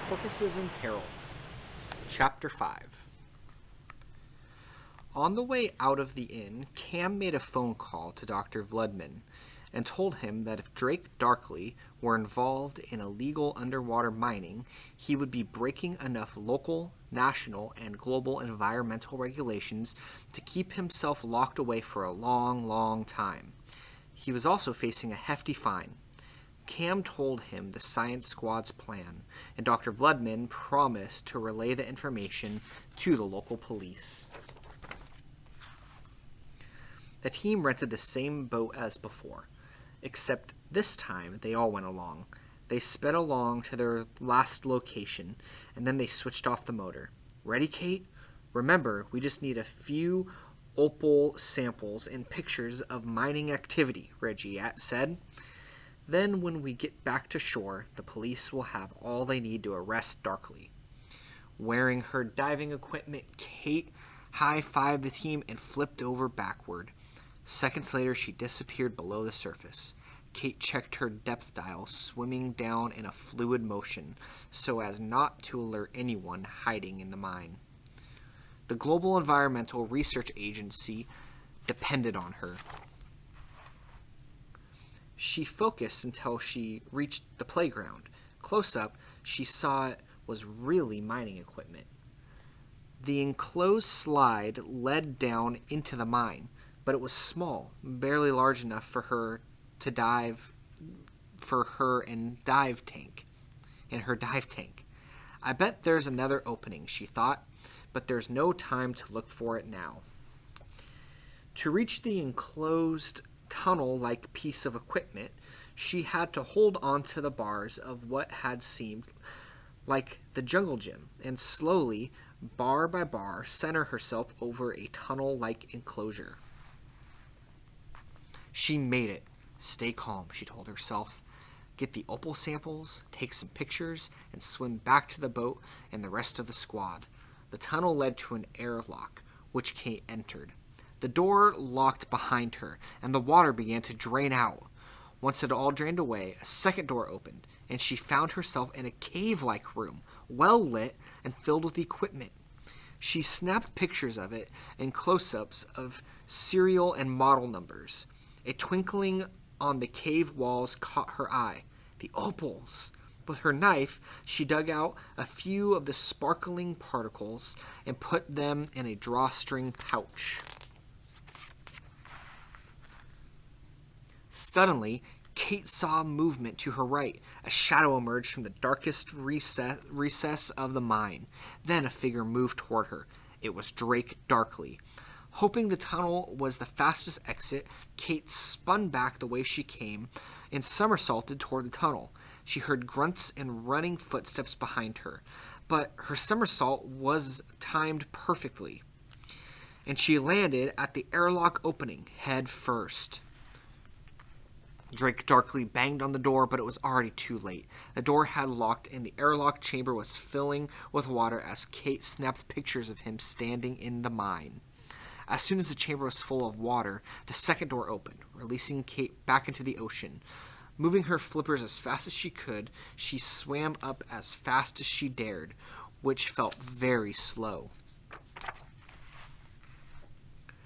Porpoises in Peril. Chapter 5. On the way out of the inn, Cam made a phone call to Dr. Vludman and told him that if Drake Darkley were involved in illegal underwater mining, he would be breaking enough local, national, and global environmental regulations to keep himself locked away for a long, long time. He was also facing a hefty fine. Cam told him the science squad's plan, and Dr. Vludman promised to relay the information to the local police. The team rented the same boat as before, except this time they all went along. They sped along to their last location, and then they switched off the motor. Ready, Kate? Remember, we just need a few opal samples and pictures of mining activity, Reggie said. Then, when we get back to shore, the police will have all they need to arrest Darkley. Wearing her diving equipment, Kate high-fived the team and flipped over backward. Seconds later, she disappeared below the surface. Kate checked her depth dial, swimming down in a fluid motion, so as not to alert anyone hiding in the mine. The Global Environmental Research Agency depended on her. She focused until she reached the playground. Close up, she saw it was really mining equipment. The enclosed slide led down into the mine, but it was small, barely large enough for her to dive, for her and dive tank, in her dive tank. I bet there's another opening, she thought, but there's no time to look for it now. To reach the enclosed tunnel-like piece of equipment, she had to hold on to the bars of what had seemed like the jungle gym, and slowly, bar by bar, center herself over a tunnel-like enclosure. She made it. Stay calm, she told herself. Get the opal samples, take some pictures, and swim back to the boat and the rest of the squad. The tunnel led to an airlock, which Kate entered. The door locked behind her, and the water began to drain out. Once it all drained away, a second door opened, and she found herself in a cave-like room, well lit and filled with equipment. She snapped pictures of it and close-ups of serial and model numbers. A twinkling on the cave walls caught her eye. The opals! With her knife, she dug out a few of the sparkling particles and put them in a drawstring pouch. Suddenly, Kate saw movement to her right. A shadow emerged from the darkest recess of the mine. Then a figure moved toward her. It was Drake Darkley. Hoping the tunnel was the fastest exit, Kate spun back the way she came and somersaulted toward the tunnel. She heard grunts and running footsteps behind her, but her somersault was timed perfectly, and she landed at the airlock opening, head first. Drake Darkley banged on the door, but it was already too late. The door had locked, and the airlock chamber was filling with water as Kate snapped pictures of him standing in the mine. As soon as the chamber was full of water, the second door opened, releasing Kate back into the ocean. Moving her flippers as fast as she could, she swam up as fast as she dared, which felt very slow.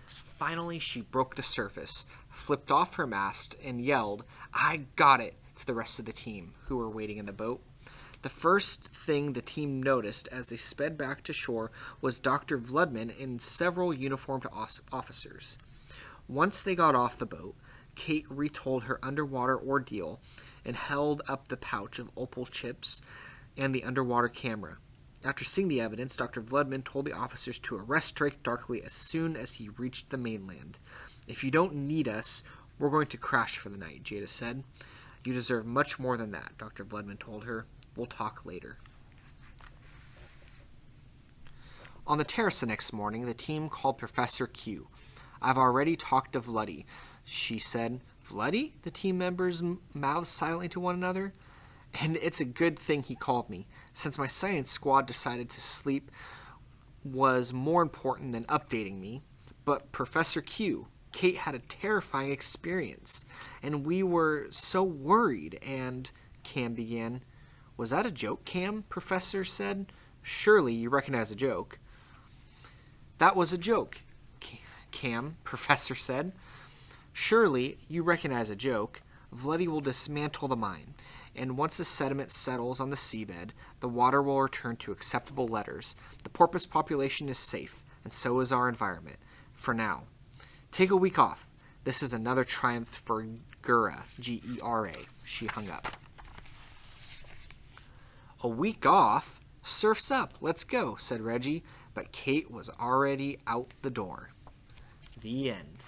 Finally, she broke the surface, flipped off her mast, and yelled, "I got it," to the rest of the team, who were waiting in the boat. The first thing the team noticed as they sped back to shore was Dr. Vludman and several uniformed officers. Once they got off the boat, Kate retold her underwater ordeal and held up the pouch of opal chips and the underwater camera. After seeing the evidence, Dr. Vludman told the officers to arrest Drake Darkley as soon as he reached the mainland. "If you don't need us, we're going to crash for the night," Jada said. "You deserve much more than that," Dr. Vludman told her. "We'll talk later." On the terrace the next morning, the team called Professor Q. "I've already talked to Vluddy," she said. "Vluddy?" The team members mouthed silently to one another. "And it's a good thing he called me, since my science squad decided to sleep was more important than updating me. But Professor Q, Kate had a terrifying experience, and we were so worried, and," Cam began. Was that a joke, Cam? Professor said. Surely you recognize a joke. That was a joke, Cam, Professor said. Surely you recognize a joke. Vletti will dismantle the mine, and once the sediment settles on the seabed, the water will return to acceptable levels. The porpoise population is safe, and so is our environment. For now. Take a week off. This is another triumph for Gera, Gera. She hung up. A week off? Surf's up. Let's go, said Reggie, but Kate was already out the door. The end.